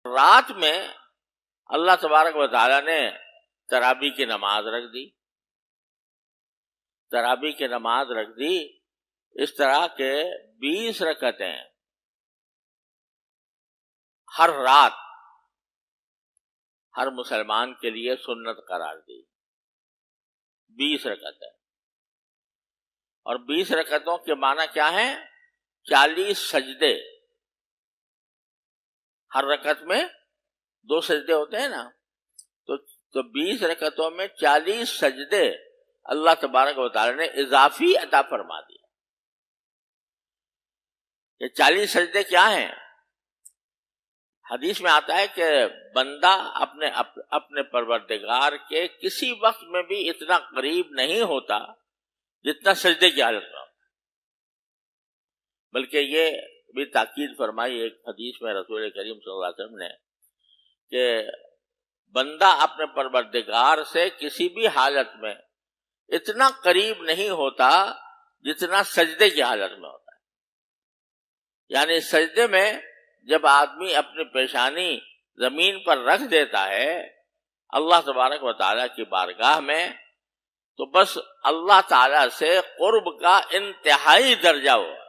رات میں اللہ تبارک و تعالیٰ نے تراویح کی نماز رکھ دی. تراویح کی نماز رکھ دی اس طرح کے 20 رکعتیں ہر رات ہر مسلمان کے لیے سنت قرار دی. 20 رکعتیں. اور 20 رکعتوں کے معنی کیا ہیں؟ 40 سجدے. ہر رکعت میں 2 سجدے ہوتے ہیں نا, تو 20 رکعتوں میں 40 سجدے اللہ تبارک و تعالی نے اضافی عطا فرما دیا. یہ 40 سجدے کیا ہیں؟ حدیث میں آتا ہے کہ بندہ اپنے پروردگار کے کسی وقت میں بھی اتنا قریب نہیں ہوتا جتنا سجدے کی حالت میں ہوتا. بلکہ یہ بھی تاکید فرمائی ایک حدیث میں رسول کریم صلی اللہ علیہ وسلم نے کہ بندہ اپنے پروردگار سے کسی بھی حالت میں اتنا قریب نہیں ہوتا جتنا سجدے کی حالت میں ہوتا ہے. یعنی سجدے میں جب آدمی اپنی پیشانی زمین پر رکھ دیتا ہے اللہ تبارک و تعالیٰ کی بارگاہ میں, تو بس اللہ تعالیٰ سے قرب کا انتہائی درجہ ہوا.